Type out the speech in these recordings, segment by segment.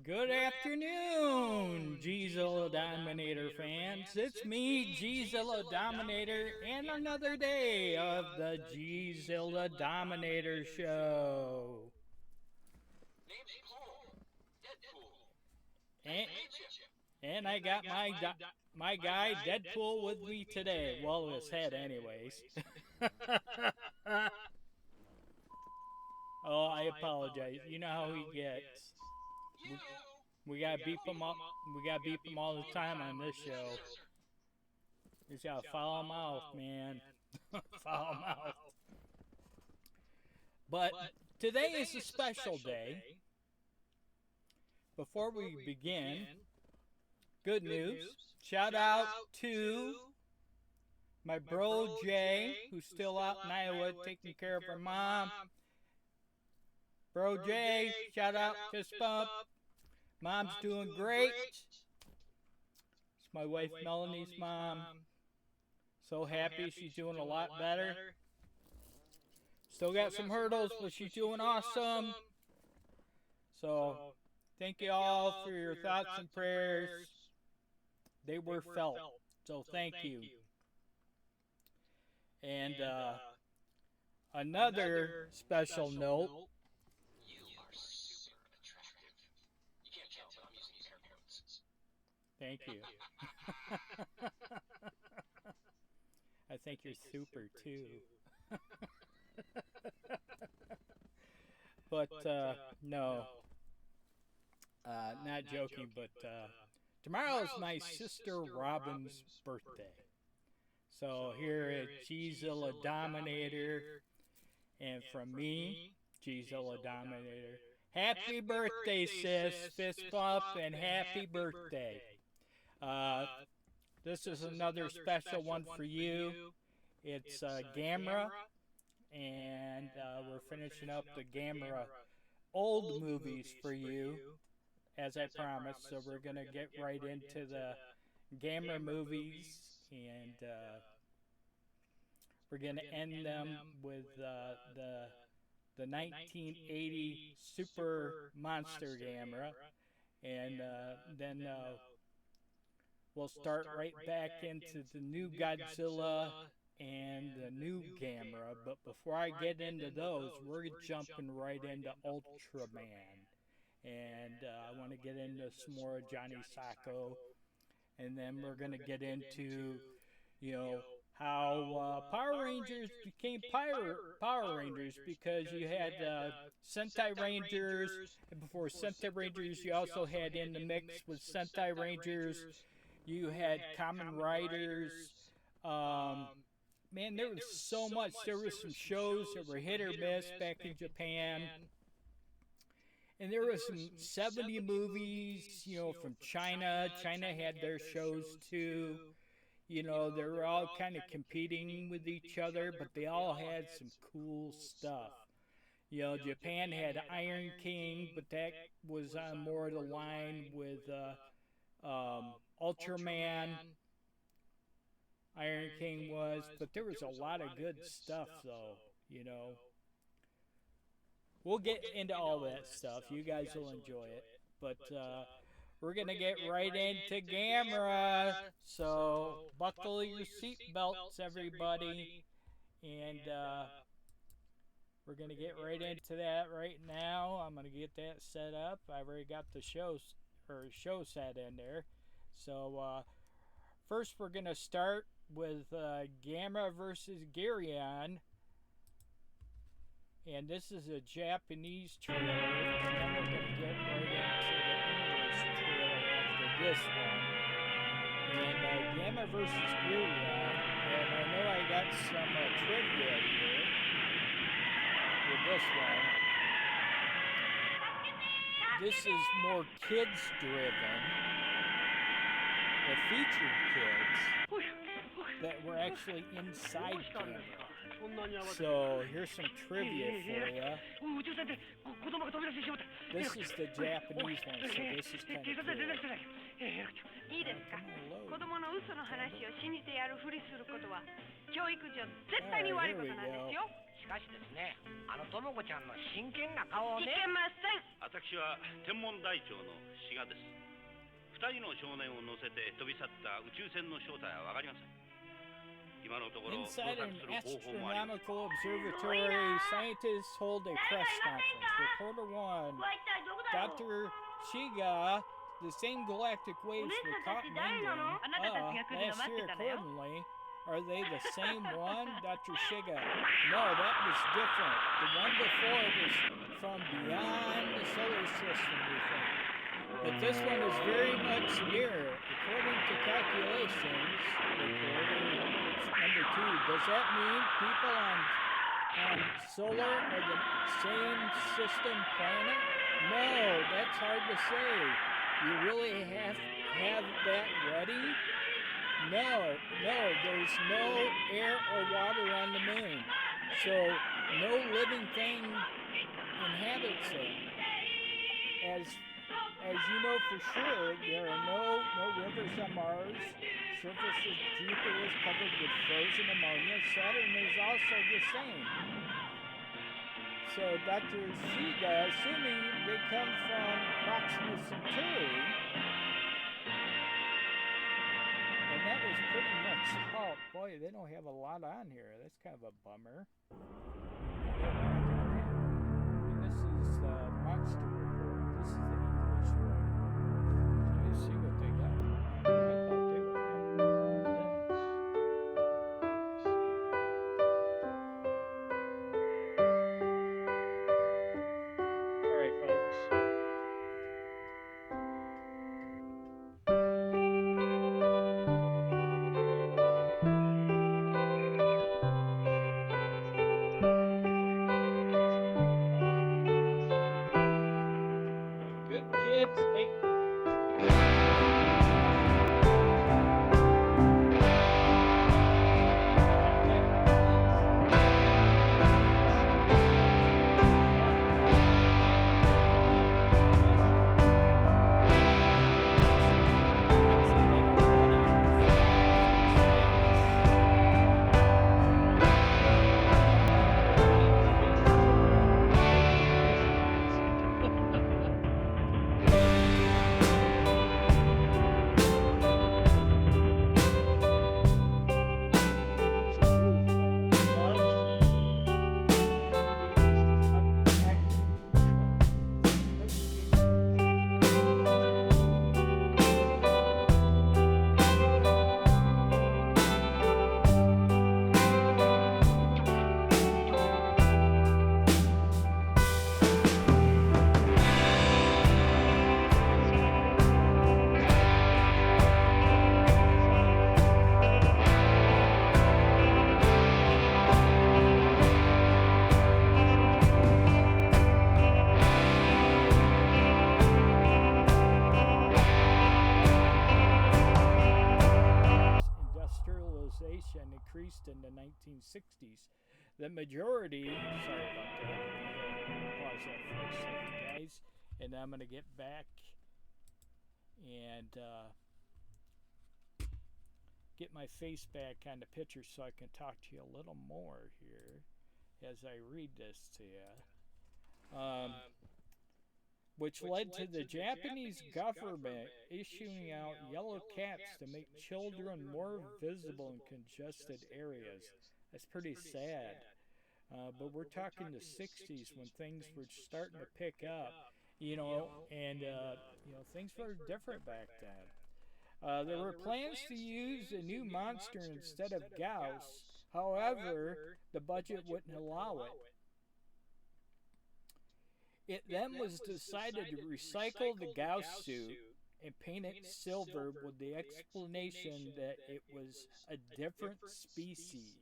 Good afternoon, Gzilla Dominator fans. It's me, Gzilla Dominator, and another day of the Gzilla Dominator Show. Name's Pool. Deadpool. And, Nice to meet you. and I got my guy Deadpool with me today. Well, his head, anyways. Oh, I apologize. You know how he gets. You. We gotta beep him up. We gotta beep him all the time on this show. Yes, sir. He's got a foul mouth, man. Foul mouth. But today is a special day. Before we begin, good news. Shout out to my bro Jay, who's still out in Iowa taking care of her mom. Bro Jay, shout out, fist bump. Mom's doing great. It's my wife Melanie's mom. So happy she's doing a lot better. Still got some hurdles, but she's doing awesome. So, thank you all for your thoughts and prayers. They were felt. So, thank you. And another special note. You are super attractive. You can't tell, but I'm using these air quotes. Thank you. I think you're super too. But no, not joking. But tomorrow is my sister Robin's birthday. So here at Gzilla Dominator, and from me, Gzilla Dominator, happy birthday, sis! Fist bump and happy birthday. This is another special one for you. It's Gamera, and we're finishing up the Gamera old movies for you, as I promised. So we're going to get right into the Gamera movies, and we're going to end them with the 1980 Super Monster Gamera, and then we'll start right back into the new Godzilla and the new Gamera. But before I get into those, we're jumping right into Ultraman. And I want to get into some more Johnny Sacco. And then we're going to get into, how Power Rangers became Power Rangers, because you had Sentai Rangers, and before Sentai Rangers, you also had in the mix with Sentai Rangers, you had Kamen Riders. Man, there was so much. There were some shows that were hit or miss back in Japan. And there were some 70 movies, from China. China had their shows too. They were all kind of competing with each other, but they all had some cool stuff. Japan had Iron King, but that was on more of the line with Ultraman. Iron King was, but there was a lot of good stuff, though, We'll get into all that stuff. You guys will enjoy it. But we're going to get right into Gamera. So buckle your seatbelts, everybody. And we're going to get right into that right now. I'm going to get that set up. I've already got the show set in there. So first we're going to start with Gamera versus Garion. And this is a Japanese trailer. And then we're going to get right into the English trailer after this one. And Gamera versus Garion. And I know I got some trivia here with this one. This is more kids driven. It featured kids that were actually inside Gamera. So here's some trivia for you. This is the Japanese one, so this is kind of cool. いいですか？子供の嘘の話を信じてやるふりすることは教育上絶対に悪いことなんですよ。しかしですね、ともこちゃんの真剣な顔をね。いけません。私は天文台長の志賀です。二人の少年を乗せて飛び去った宇宙船の正体は分かりません。今のところ捜 Inside 索 an する方法もありません。 astronomical observatory, scientists hold a press conference. Reporter 1, これ一体どこだろう？ Dr. Shiga, the same galactic waves were caught mingling last year accordingly. Are they the same one? Dr. Shiga. No, that was different. The one before was from beyond the solar system, we think. But this one is very much nearer. According to calculations, number 2, does that mean people on solar are the same system planet? No, that's hard to say. You really have that ready? No, there's no air or water on the moon. So no living thing inhabits it. As you know for sure, there are no rivers on Mars. Surface of Jupiter is covered with frozen ammonia. Saturn is also the same. So Dr. Shiga, assuming they come from Proxima Centauri, and that was pretty much, oh boy, they don't have a lot on here. That's kind of a bummer. And this is the Monster Report. This is the English one. So let's see what they got. I thought they would have more on this. All right, folks. Good kids. Hey. Industrialization increased in the 1960s. The majority, sorry about that, pause that for a second, guys, and I'm going to get back and get my face back on the picture so I can talk to you a little more here as I read this to you. Which led to the Japanese government issuing out yellow caps to make children more visible in congested areas. That's pretty sad. But we're talking the 60s when things were starting to pick up, and things were different back then. There were plans to use a new monster instead of Gauss. However, the budget wouldn't allow it. It then was decided to recycle the Gauss suit and paint it silver with the explanation that it was a different species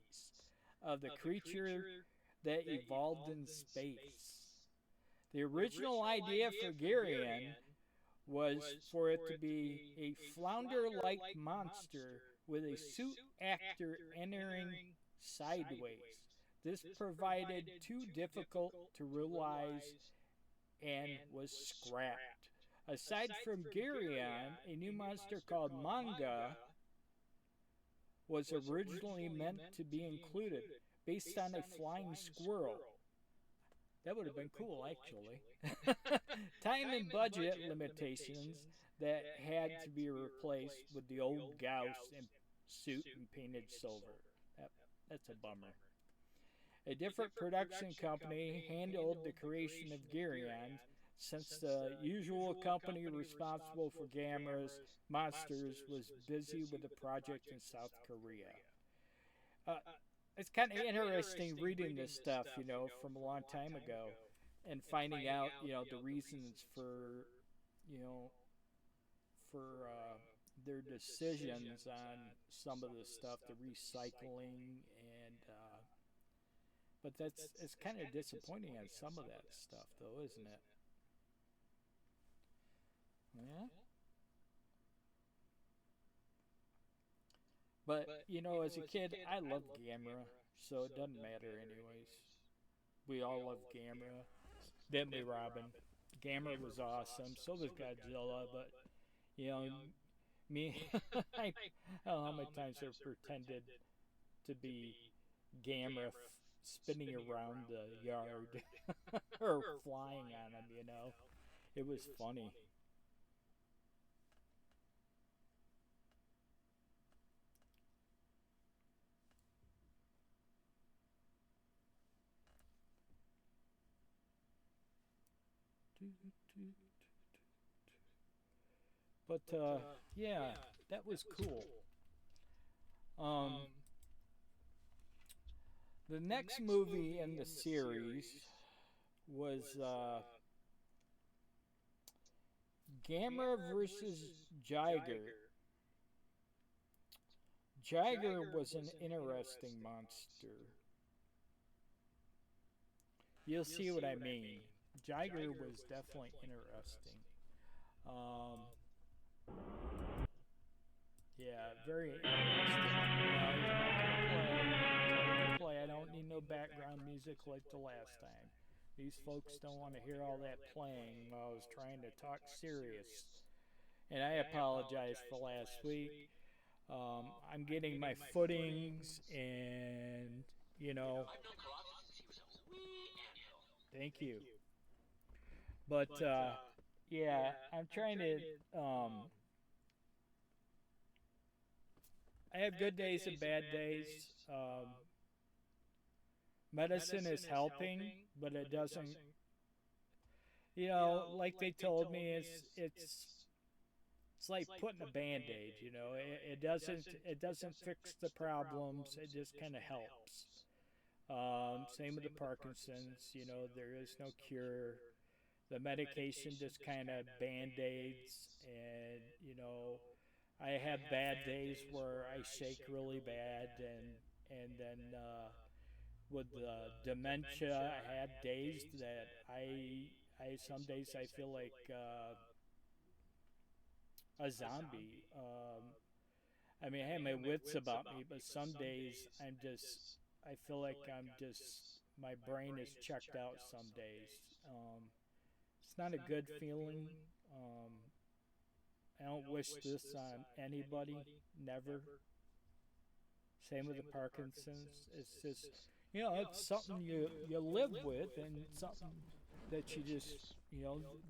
of the creature that evolved in space. The original idea for Garion was for it to be a flounder-like monster with a suit actor entering sideways. This proved too difficult to realize and was scrapped. Aside from Girion, a new monster called Manga was originally meant to be included, based on a flying squirrel. That would have been cool, actually. Time and budget limitations that had to be replaced with the old Gauss and suit and painted silver. That's a bummer. A different production company handled the creation of Girion, since the usual company responsible for Gamera's monsters was busy with the project in South Korea. It's kind of interesting reading this stuff, from a long time ago, and finding out, the reasons for, their decisions on some of the stuff, the recycling, and but it's kind of disappointing on some of that stuff, though, isn't it? Yeah. But, as a kid, I loved Gamera, so it doesn't matter anyways. We all loved Gamera. Didn't we, Robin? Gamera was awesome. So was Godzilla, but, me, I don't know how many times I've pretended to be Gamera spinning around the yard or flying on him, It was funny. But yeah, that was cool. The next movie in the series was Gamera versus Jiger. Jiger was an interesting monster. You'll see what I mean. Jiger was definitely interesting. Yeah, very interesting. I don't need no background music like the last time. These folks don't want to hear all that playing while I was trying to talk serious. And I apologize for last week. I'm getting my footings and, thank you. But, yeah, I'm trying to, I have good days and bad days. Medicine is helping, but it doesn't, like they told me, it's like putting a Band-Aid, it doesn't fix the problems, it just kind of helps. Same with the Parkinson's, there is no cure. The medication just kind of Band-Aids, and, I have bad days where I shake really bad, and then with the dementia, I have days that some days I feel like a zombie. I mean, I have my wits about me, but some days I feel like my brain is checked out some days. It's not a good feeling. I don't wish this on anybody, never. Same with the Parkinson's. It's just, it's something you live with, and something that you just,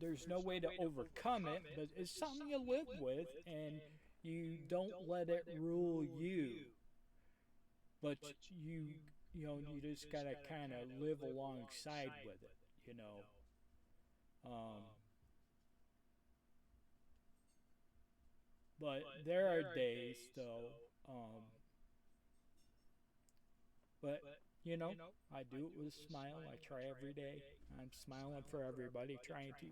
there's no way to overcome it, but it's something you live with, and you don't let it rule you. But you just gotta kind of live alongside with it, But there are days, though, but, I do it with a smile. I try every day. I'm smiling for everybody, trying to,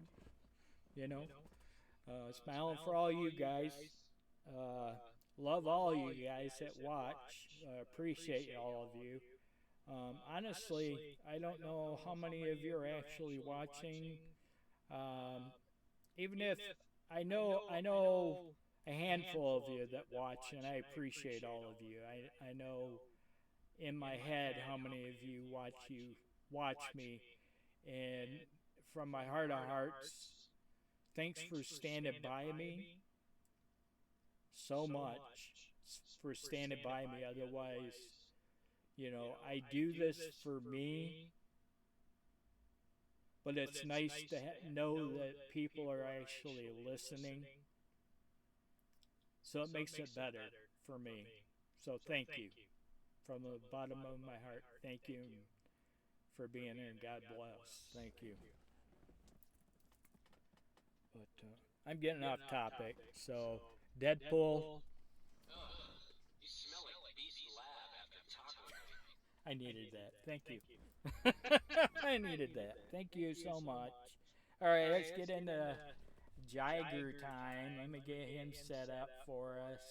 smiling for all you guys. Love all you guys that watch. Appreciate all of you. Honestly, I don't know how many of you are actually watching. Even if I know a handful of you that watch, and I appreciate all of you. I know in my head how many of you watch me, and from my heart of hearts, thanks for standing by me so much, for standing by me. Otherwise, you know, I do this for me, but it's nice to know that people are actually listening. So it makes it better for me. So thank you. From the bottom of my heart, thank you for being here, and God bless. Thank you. But I'm getting off topic. So Deadpool. You smell like Beast Lab after taco night. I needed that. Thank you. I needed that. Thank you so much. All right, let's get into Jiger time. Let me get him set up for us.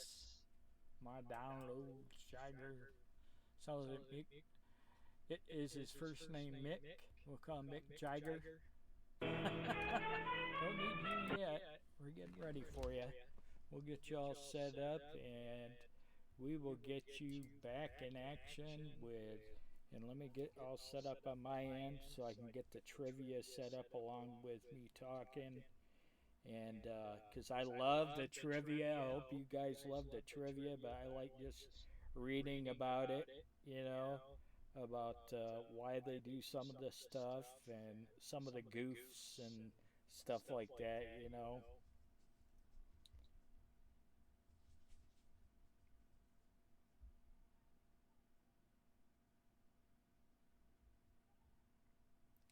My downloads, Jiger. So it is his first name Mick. We'll call him Mick Jiger. Don't need you yet. We're getting ready for you. We'll get you all set up, and we will get you back in action with. And let me get all set up on my end so I can get the trivia set up along with me talking. And because I love the trivia, I hope you guys love the trivia, but I like just reading about it, you know, about why they do some of the stuff and some of the goofs and stuff like that, you know.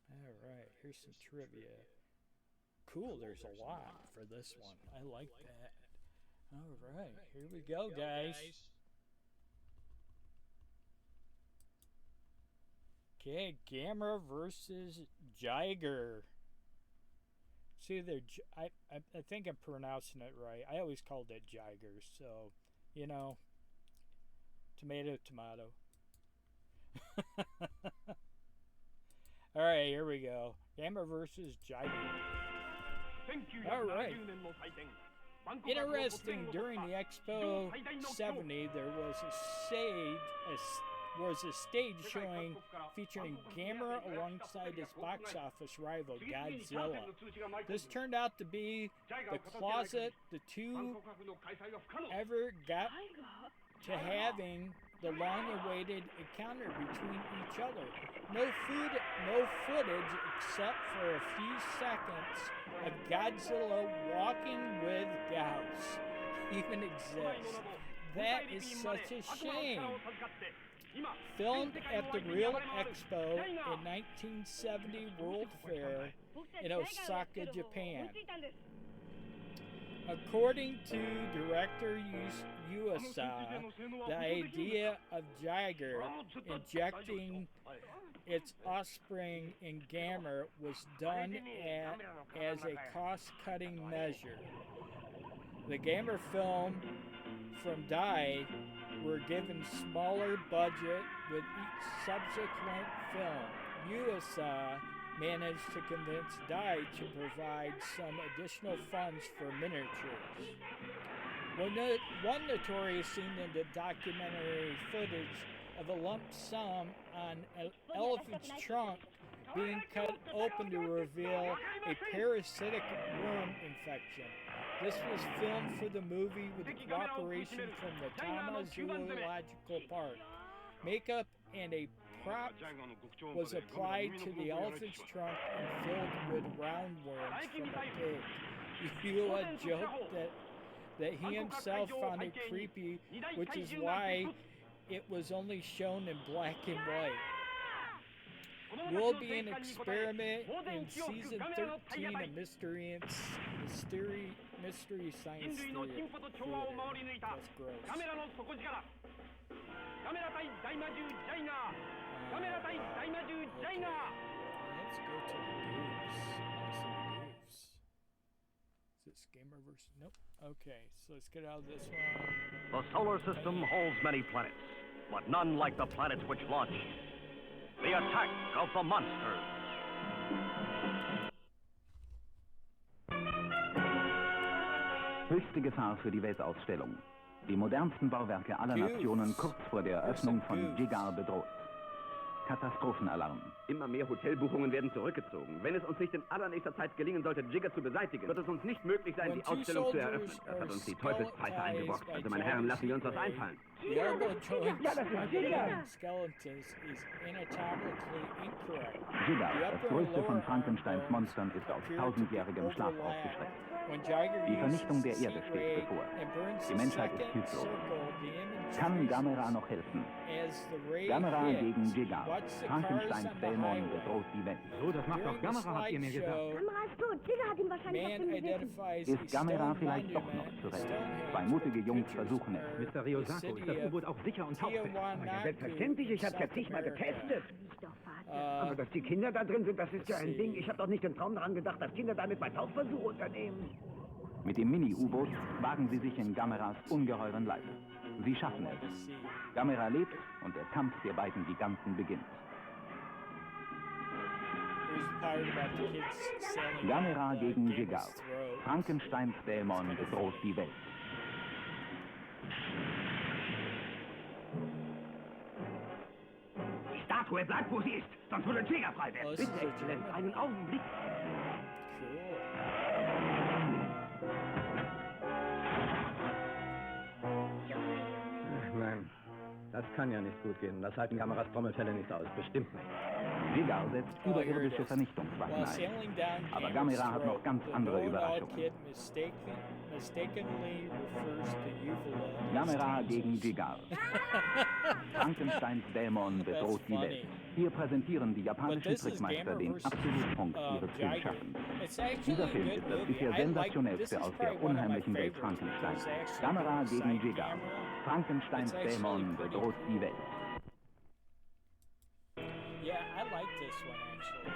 All right, here's some trivia. Cool, there's a lot for this one. I like that. All right, here we go, guys. Okay, Gamera versus Jiger. See, I think I'm pronouncing it right. I always called it Jiger, so, you know, tomato, tomato. All right, here we go. Gamera versus Jiger. All right. Interesting, during the Expo 70, there was a stage showing featuring Gamera alongside his box office rival Godzilla. This turned out to be the closet the two ever got to having the long-awaited encounter between each other. No footage except for a few seconds of Godzilla walking with Gauss even exists. That is such a shame. Filmed at the Real Expo in 1970 World Fair in Osaka, Japan. According to director Uasa, the idea of Jiger injecting its offspring in Gamera was done as a cost-cutting measure. The Gamera film from Dai were given smaller budget with each subsequent film. Uasa managed to convince Dai to provide some additional funds for miniatures. One notorious scene in the documentary footage of a lump sum on an elephant's trunk being cut open to reveal a parasitic worm infection. This was filmed for the movie with the cooperation from the Tama Zoological Park. Makeup and a prop was applied to the elephant's trunk and filled with roundworms from a pig. Yua joked that he himself found it creepy, which is why it was only shown in black and white. Will be an experiment in season 13 of Mystery Science Theater. That's gross. Let's go to the goose. Is it Gamera versus? Nope. Okay, so let's get out of this one. The solar system holds many planets, but none like the planets which launched. The attack of the monsters. Höchste Gefahr für die Weltausstellung. Die modernsten Bauwerke aller Nationen kurz vor der Eröffnung von Jigar bedroht. Katastrophenalarm. Immer mehr Hotelbuchungen werden zurückgezogen. Wenn es uns nicht in allernächster Zeit gelingen sollte, Jigger zu beseitigen, wird es uns nicht möglich sein, die Ausstellung zu eröffnen. Das hat uns die Teufelspfeife eingebrockt. Also, meine Herren, lassen wir uns was einfallen. The elbow joint Ja, das ist Jigger. skeletons is anatomically incorrect. Jigger, The das upper and größte von lower Frankensteins arm Monstern, ist auf appear to be 1000-jährigem Schlaf overlapped. ausgestreckt. When Jigger Die Vernichtung uses der the Erde seed steht ray bevor. and burns Die the Menschheit ist second hilflos. circle, the image Kann freezes. Gamera noch helfen? As the ray Gamera hits, gegen Jigger. watch the cars Frankensteins on the Dämon highway. bedroht die Welt. So, das macht During doch the Gamera, habt ihr mir gesagt. slideshow, Kamera ist tot. Jigger hat ihn wahrscheinlich man auf dem Gewissen. identifies Ist Gamera vielleicht doch noch zu retten? Zwei mutige Jungs versuchen es. Mr. Ryosako, ist das U-Boot auch sicher und taugfähig? Ja, selbstverständlich, ich hab's ja zigmal getestet. Nicht doch, Vater. Aber dass die Kinder da drin sind, das ist ja ein Ding. Ich habe doch nicht den Traum daran gedacht, dass Kinder damit mal Tauchversuche unternehmen. Mit dem Mini-U-Boot wagen sie sich in Gameras ungeheuren Leib. Sie schaffen es. Gamera lebt und der Kampf der beiden Giganten beginnt. Gamera gegen Jigger. Frankensteins Dämon bedroht die Welt. Die Statue bleibt, wo sie ist, sonst würde Jigger frei werden. Bitte, Exzellenz, einen Augenblick. Nein, das kann ja nicht gut gehen. Das halten Kameras Trommelfälle nicht aus. Bestimmt nicht. Jigger setzt überirdische Vernichtungswaffen ein. Aber Gamera hat noch ganz andere Überraschungen. Gamera gegen Jigger. Frankensteins Dämon bedroht die Welt. Hier präsentieren die japanischen Trickmeister den Absolutpunkt ihres Filmschaffens. Dieser Film ist das bisher sensationellste aus der unheimlichen Welt Frankensteins. Gamera gegen Jigger. Frankensteins Dämon bedroht die Welt. Yeah, I like this one actually.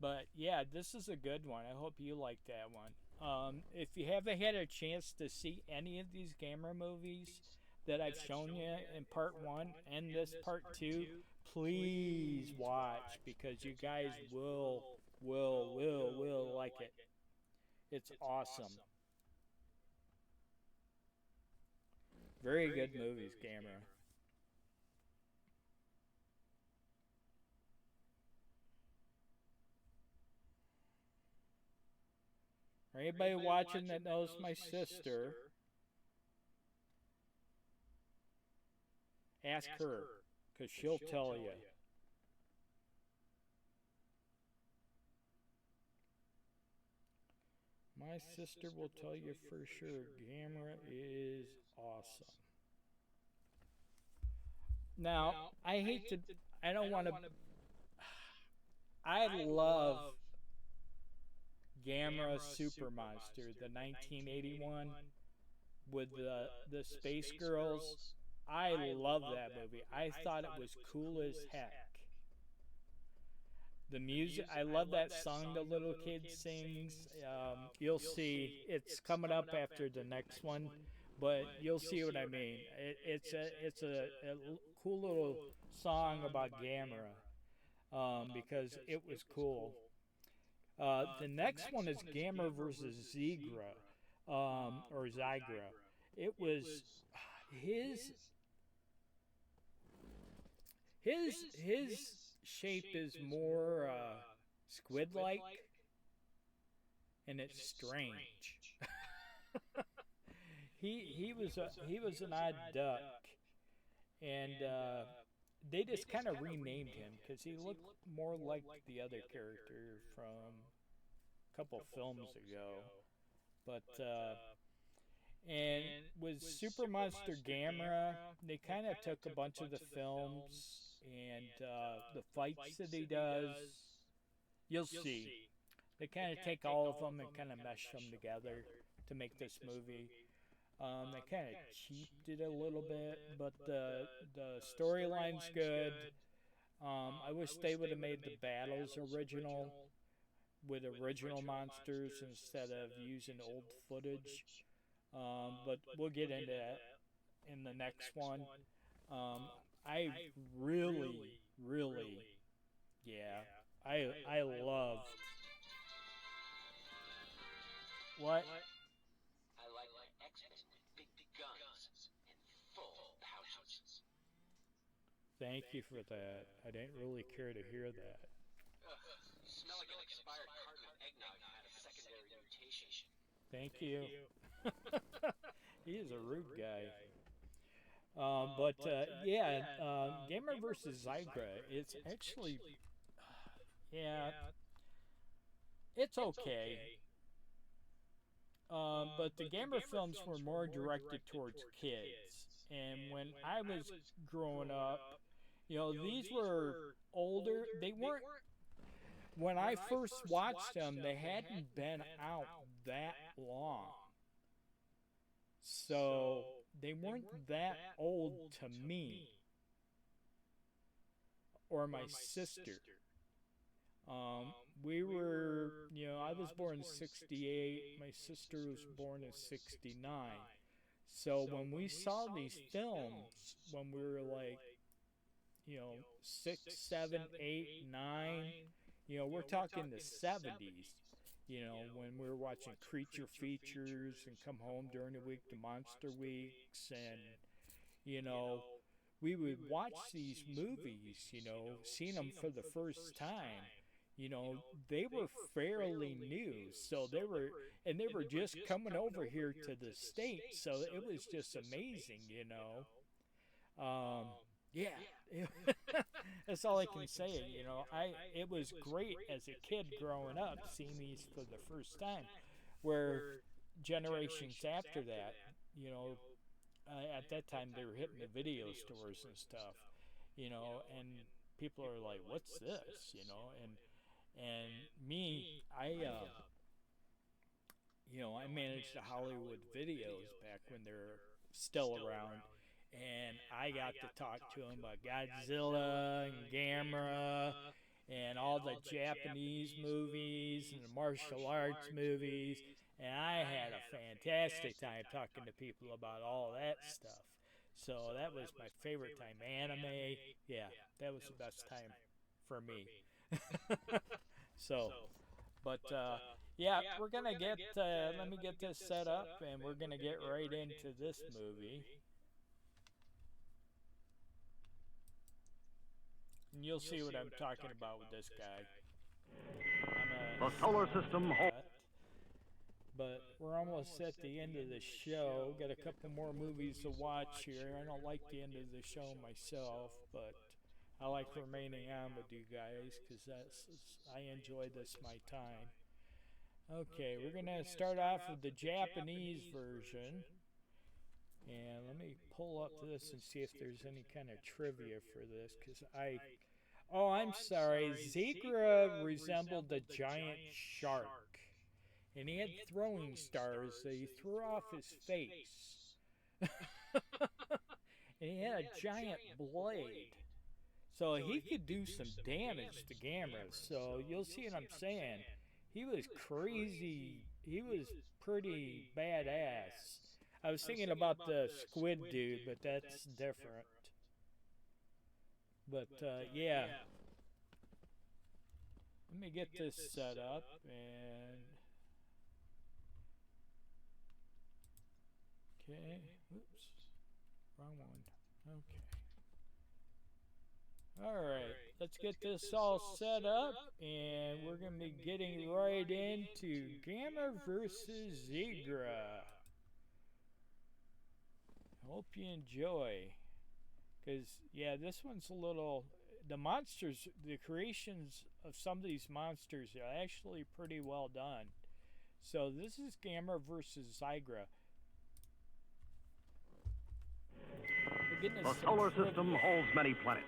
But yeah, this is a good one. I hope you like that one. If you haven't had a chance to see any of these Gamera movies that I've shown you in part 1 and this part 2, please watch because you guys will like it. It's awesome. Very good movies, Gamera. For anybody watching that knows my sister, ask her, because she'll tell you. My sister will tell you for sure, Gamera is awesome. Now, I don't want to, I love Gamera Super Monster, the 1981 with the Space Girls. I love that movie. I thought it was cool as heck. The music, I love that song the little kid sings. You'll see, it's coming up after the next one, but you'll see what I mean. It's a cool little song about Gamera because it was cool. The next one is Gamera versus Zygra, or Zygra. It was his shape is more squid-like, and it's strange. he was an odd duck, and they just kind of renamed him because he looked more like the other character from a couple films ago. But and with Super Monster Gamera, they kind of took a bunch of the films and the fights that he does. You'll see. They kind of take all of them and kind of mesh them together to make this movie. They kind of cheaped it a little bit, but the storyline's good. I wish they would have made the battles original with original monsters instead of using old footage. But we'll get into that in the next one. I really, yeah, I love. What? I like X-Men with big guns and full pouches. Thank you for that. I didn't really care to hear that. You smell like an expired carton of eggnog had a secondary mutation. Thank you. He is a rude guy. Gamera versus Zygra, it's actually, yeah, it's okay. But the Gamera films were more directed towards kids. And when I was growing up, these were older. They weren't, when I first watched them, they hadn't been out that long. So they weren't that old to me or my sister. We were, I was born in 68, my sister was born in 69. So when we saw these films, when we were like, 6, 7, 8, 9, we're talking the 70s. When we were watching creature features and come home during the week, the monster weeks, and, we would watch these movies, seeing them for the first time. They were fairly new, so they were just coming over here to the States, so it was just amazing, That's all I can say. It was great as a kid growing up, seeing these for the first time. Where generations after that, at that time they were hitting the video stores and stuff, and people are like, "What's this?" And me, I managed the Hollywood videos back when they were still around. And I got to talk to him about Godzilla and Gamera and all the Japanese movies and the martial arts movies. And I had a fantastic time talking to people about all that stuff. So that was my favorite time. Anime, yeah, that was the best time for me. We're going to get, let me get this set up, and we're going to get right into this movie. And you'll see what I'm talking about with this guy. The solar system holds. But we're almost at the end of the show. Got a couple more movies to watch here. I don't like the end of the show myself, but I like remaining on with you guys because I enjoy this my time. Okay, we're gonna start off with the Japanese version. And let me pull up this and see if there's any kind of trivia for this, because I'm sorry, Zygra resembled a giant shark, and he had throwing stars that he threw off his face, and he had a giant blade, so he could do some damage to Gamera, so you'll see what I'm saying. He was crazy, he was pretty badass. I was thinking about the squid dude, but that's different. But, yeah. Let me get this set up, and... Okay, oops. Wrong one. Okay. Alright, let's get this all set up, and we're going to be getting right into Gamera versus Zygra. Hope you enjoy, because this one's a little, the monsters, the creations of some of these monsters are actually pretty well done. So this is Gamera versus Zygra. The solar system holds many planets,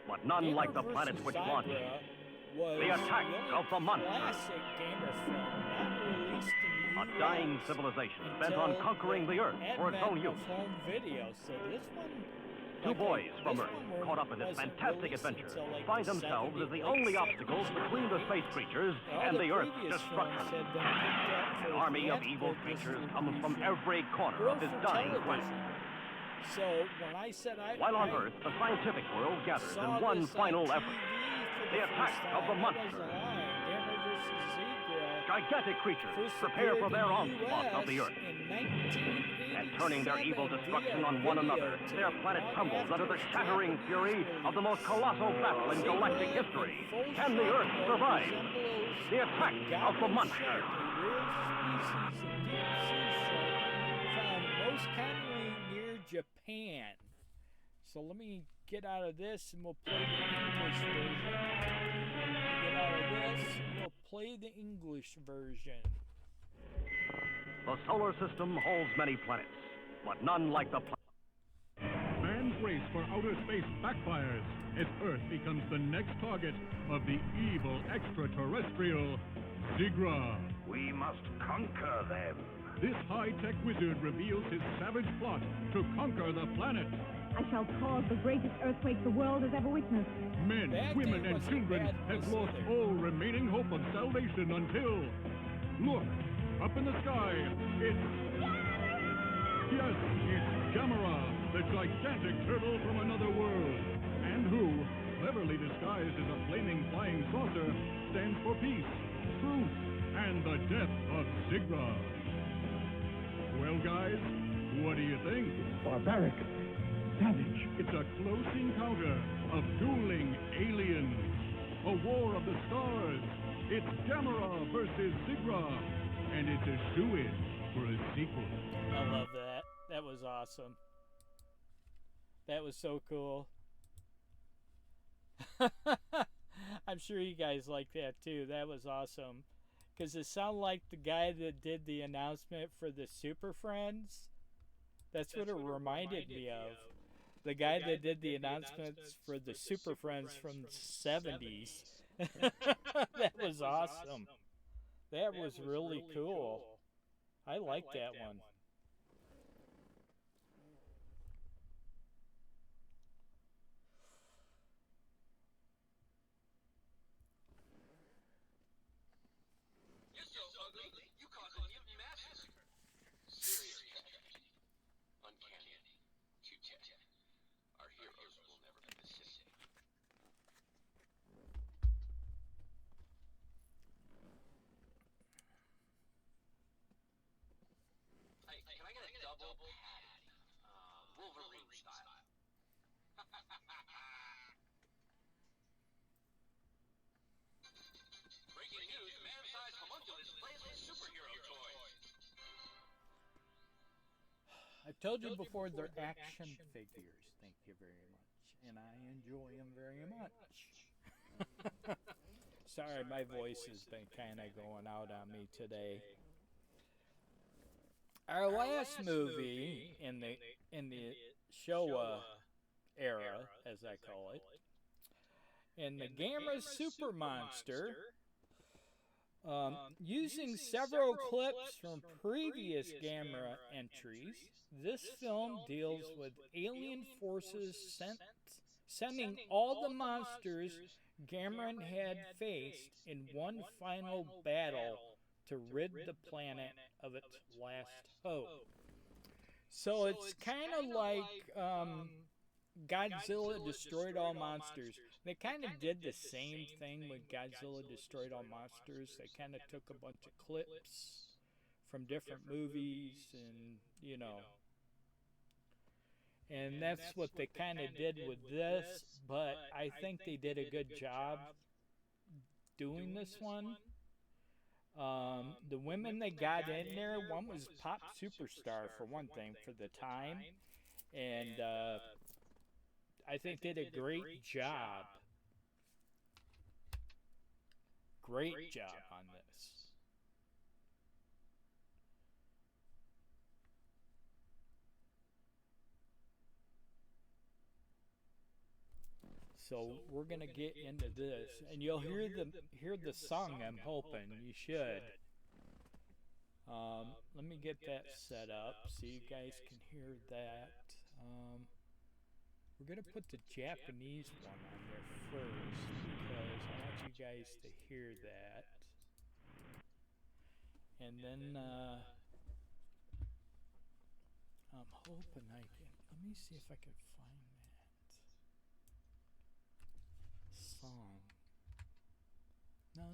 but none like the planets which launched. The attack of the monster. Classic Gamera film, not released in a dying civilization bent on conquering the Earth for its own use. Two boys from Earth, caught up in this fantastic adventure, find themselves as the only obstacles between the space creatures and the Earth's destruction. An army of evil creatures comes from every corner of this dying planet. While on Earth, the scientific world gathers in one final effort. The attack of the monster. gigantic creatures First prepare for appeared their in the onslaught of US the Earth. in 1987 And turning their evil destruction via on one another, videotape their planet long trembles under the after its shattering Japanese fury of the most release. colossal battle in galactic Zebra history. in full Can the shark Earth mode survive resembles the attack a of the goblin monster? shark, a rare species of deep-sea shark found most commonly near Japan. So let me get out of this and we'll play the English version. Get out of this and we'll play the English version. The solar system holds many planets, but none like the Man's race for outer space backfires as Earth becomes the next target of the evil extraterrestrial Zigra. We must conquer them. This high-tech wizard reveals his savage plot to conquur the planet. I shall cause the greatest earthquake the world has ever witnessed. Men, That women, day and wasn't children bad have this lost either. all remaining hope of salvation until... Look, up in the sky, it's... Yes, it's Gamera, the gigantic turtle from another world. And who, cleverly disguised as a flaming flying saucer, stands for peace, truth, and the death of Zigra. Well, guys, what do you think? Barbaric. Savage. It's a close encounter of dueling aliens. A war of the stars. It's Gamera versus Zigra. And it's a shoo-in for a sequel. I love that. That was awesome. That was so cool. I'm sure you guys like that too. That was awesome. Because it sounded like the guy that did the announcement for the Super Friends. That's what it reminded me of. The guy that did the announcements for the Super Friends from the 70s. That was awesome. That was really cool. I like that one. You're so ugly, you caused a mutant massacre. Serious tragedy. Uncanny. Too tech. Our heroes will never be the same. Hey, can I get a double patty? Wolverine style. Breaking news, man-sized homunculus plays with superhero toys. I've told you before, they're action figures. Thank you very much. And I enjoy them very much. Sorry, my voice has been kind of going out on me today. Our last movie in the Showa era, as I call it, in the Gamera Super Monster, using several clips from previous Gamera entries, this film deals with alien forces sending all the monsters Gamera had faced in one final battle to rid the planet of its last hope. So it's kind of like Godzilla Destroyed All Monsters. They kind of did the same thing with Godzilla Destroyed All Monsters. They kind of took a bunch of clips from different movies and, you know. And that's what they kind of did with this, but I think they did a good job doing this one. The women they got in there, one was pop superstar for one thing, for the time. And I think they did a great job. Great job on this. So we're gonna get into this, and you'll hear the song. I'm hoping you should. Let me get that set up so you guys can hear that. We're gonna put the Japanese one on there first because I want you guys to hear that, and then I'm hoping I can. Let me see if I can find that song. No,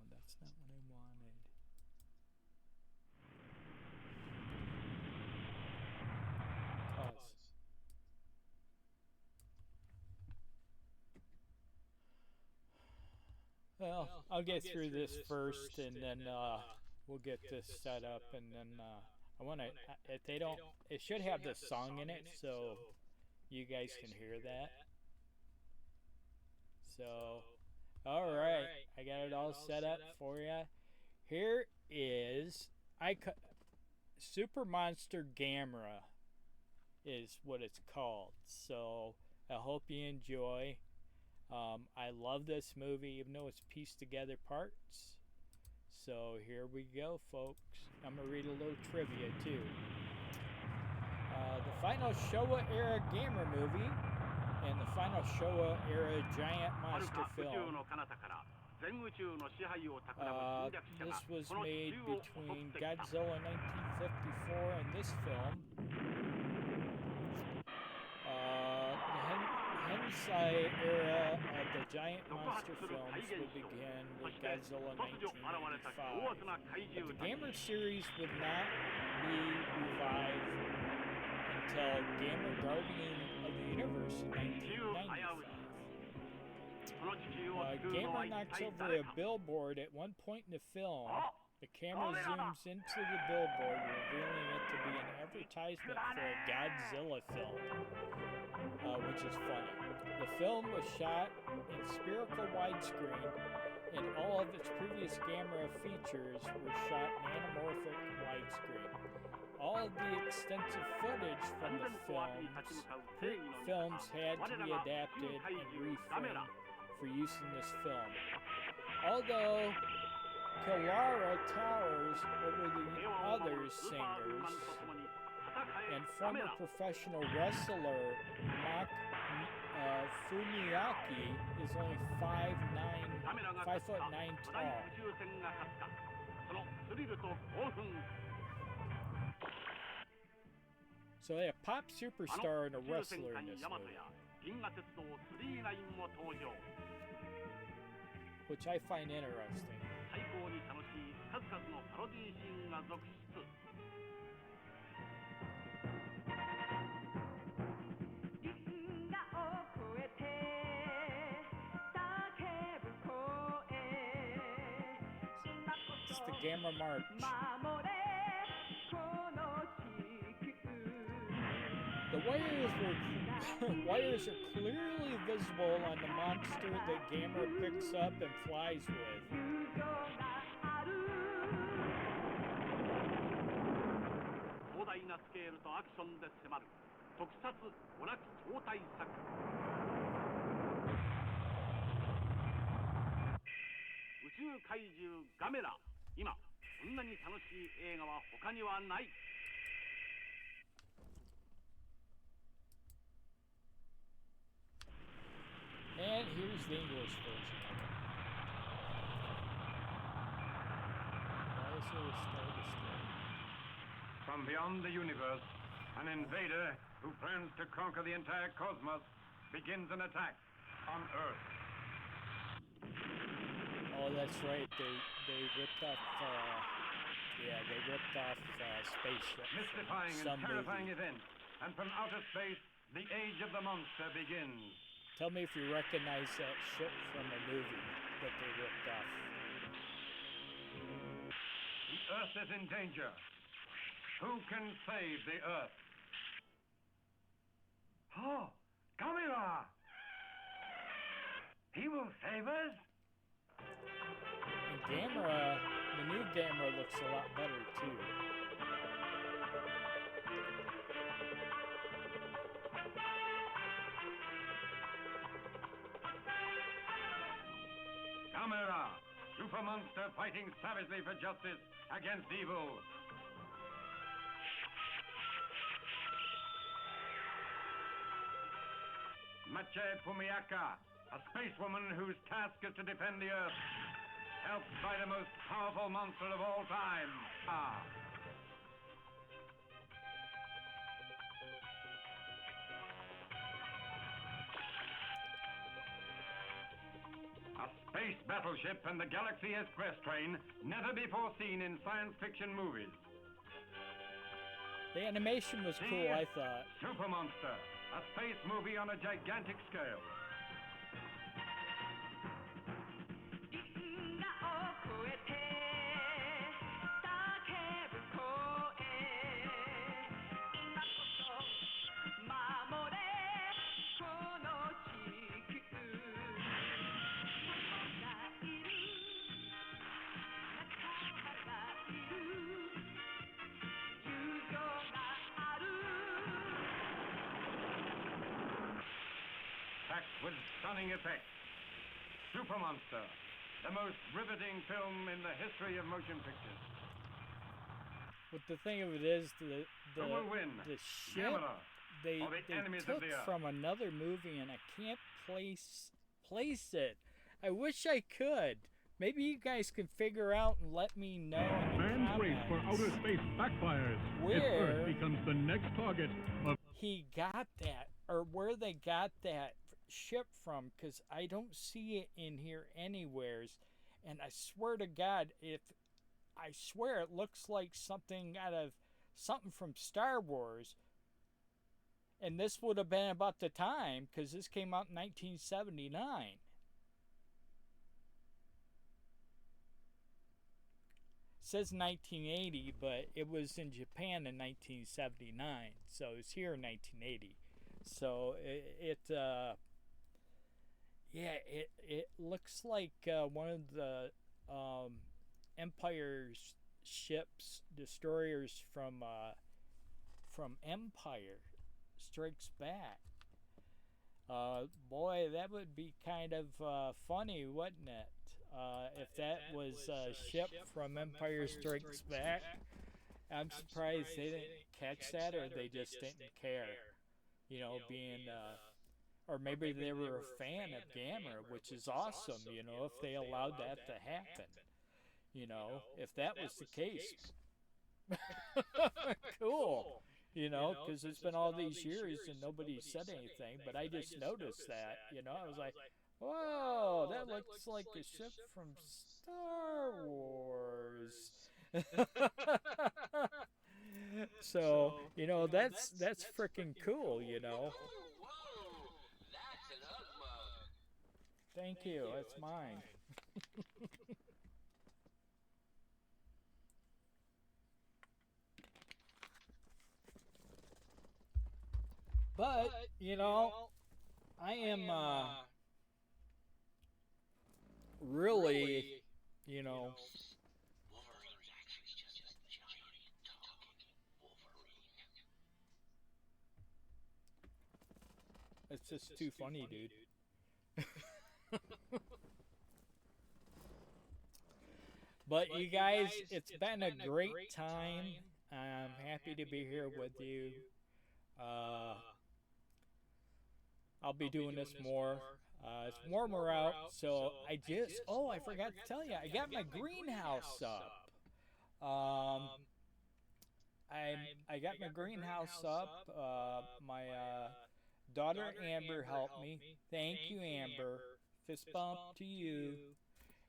that's not what I wanted. Well, I'll get through this first, and then we'll get this set up, and then I want to. If they don't, it should have the song in it, so you guys can hear that. So, all right, I got it all set up for you. Here is Super Monster Gamera is what it's called. So I hope you enjoy. I love this movie, even though it's pieced together parts. So here we go, folks. I'm going to read a little trivia, too. The final Showa era Gamer movie and the final Showa era giant monster film. This was made between Godzilla 1954 and this film. The Heisei era of the giant monster films would begin with Godzilla 1995. But the Gamer series would not be revived until Gamer Guardian of the Universe in 1995. Gamer knocks over a billboard at one point in the film. The camera zooms into the billboard, revealing it to be an advertisement for a Godzilla film, which is funny. The film was shot in spherical widescreen, and all of its previous Gamera features were shot in anamorphic widescreen. All of the extensive footage from the films had to be adapted and reframed for use in this film. Although Kilara towers over the other singers, and former professional wrestler Fumiaki is only 5'9" tall. So they have a pop superstar and a wrestler in this movie, which I find interesting. It's the Gamera March. The wires are clearly visible on the monster that Gamera picks up and flies with. And here's the English version of it. Why is there a Star Destroyer? From beyond the universe, an invader who plans to conquer the entire cosmos begins an attack on Earth. Oh, that's right. They ripped off. They ripped off Spaceship. Mystifying and terrifying event, and from outer space, the age of the monster begins. Tell me if you recognize that ship from a movie that they ripped off. The Earth is in danger. Who can save the Earth? Oh, Gamera! He will save us? And Gamera, the new Gamera looks a lot better too. Gamera, super monster fighting savagely for justice against evil. Mache Fumiaka, a space woman whose task is to defend the Earth, helped by the most powerful monster of all time. A space battleship and the Galaxy Express train, never before seen in science fiction movies. The animation was cool, I thought. Super Monster, a space movie on a gigantic scale. packed with stunning effects. Super Monster, the most riveting film in the history of motion pictures. But the thing of it is, the ship Gamera, they Enemies of took the Earth. from another movie, and I can't place it. I wish I could. Maybe you guys can figure out and let me know in the Man's race for outer comments space backfires if where Earth becomes the next target of... he got that, or where they got that ship from, because I don't see it in here anywheres. And I swear to God, I swear it looks like something out of something from Star Wars. And this would have been about the time, because this came out in 1979. Says 1980, but it was in Japan in 1979, so it was here in 1980. So it looks like one of the Empire's ships, destroyers from Empire Strikes Back. Boy, that would be kind of funny, wouldn't it? If that was a ship from Empire Strikes Back. I'm surprised they didn't catch that, or they just didn't care. You know, being, or maybe they were a fan of Gamera, which is awesome, you know, if they allowed that to happen. You know, if that was the case. Cool. You know, because it's been all these years and nobody said anything, but I just noticed that, you know, I was like, whoa, that looks like a ship from Star Wars. So, you know, that's freaking cool, you know. Whoa, that's an mug. Thank you, that's mine. But, you know, I am really, you know, Wolverine's actually just a giant talking Wolverine. it's just too funny, dude. But you guys, it's been a great time. I'm happy to be here with you. I'll be doing this more. It's warmer out, so I forgot to tell you, I got my greenhouse up. I got my greenhouse up. My daughter Amber helped me. Thank you, Amber. Fist bump to you.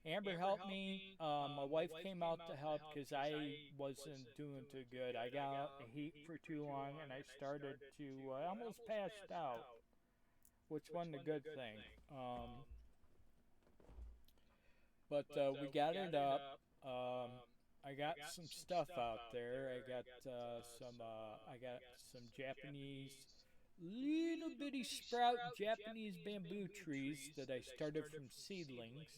Amber helped me. My wife came out to help because I wasn't doing too good. I got out the heat for too long, and I started to almost passed out, which wasn't a good thing. But we got it up. I got some stuff out there. I got some Japanese, little bitty sprout Japanese bamboo trees that I started from seedlings.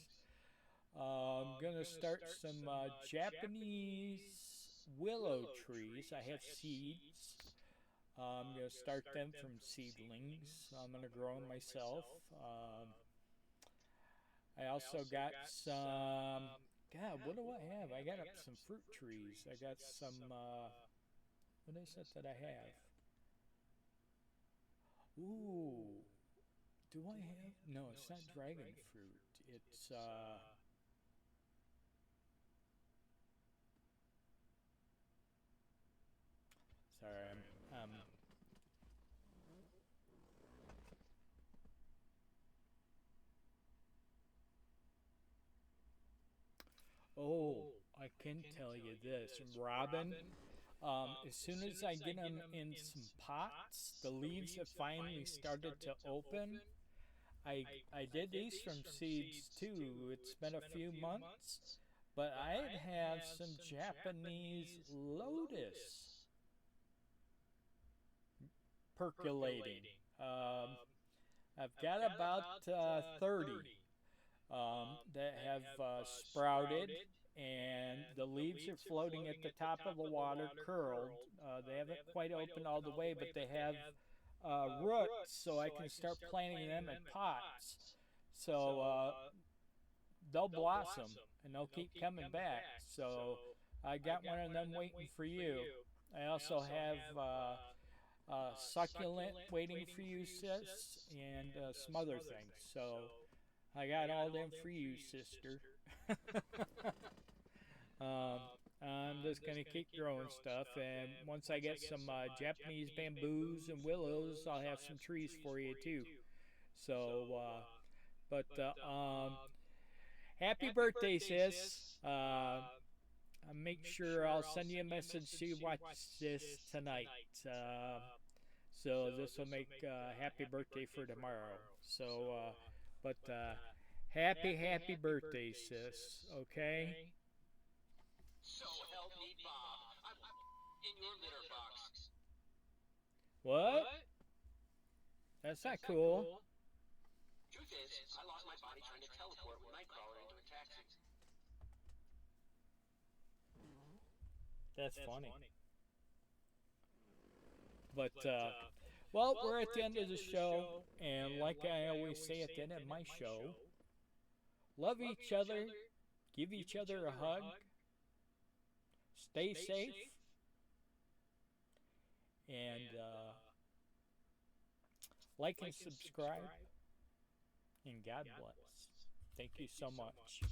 I'm gonna start some Japanese willow trees. I have seeds. I'm gonna start them from seedlings. I'm gonna grow them myself. I also got some. God, what do I have? I got some fruit trees. I got some. What is it that I have? Ooh, do I have? No, it's not dragon fruit. It's Sorry, I'm Oh, I can tell you this, Robin. As soon as I get them in some pots, the leaves have finally started to open. I did these from seeds too. It's been a few months, but I have some Japanese lotus percolating. I've got about 30 that have sprouted, and the leaves are floating at the top of the water, curled. They haven't quite opened all the way, but they have roots so I can start planting them in pots. So they'll blossom and they'll keep coming back. So I got one of them waiting for you. I also have succulent waiting for you, sis, and some other things. So I got all them for you, sister. I'm just going to keep growing stuff, and once I get some Japanese bamboos and willows, I'll have some trees for you too. So, happy birthday, sis. I'll make sure I'll send you a message so you watch this tonight. So this will make happy birthday for tomorrow. So, happy birthday, sis. Okay? So help me, Bob. I'm in your litter box. What? That's not cool. Truth is, I lost my body trying to teleport with Nightcrawler into a taxi. That's funny. But, well, we're at the end of the show, and like I always say at the end of my show, love each other, give each other a hug, stay safe, and like and subscribe, and God bless. Thank you so much.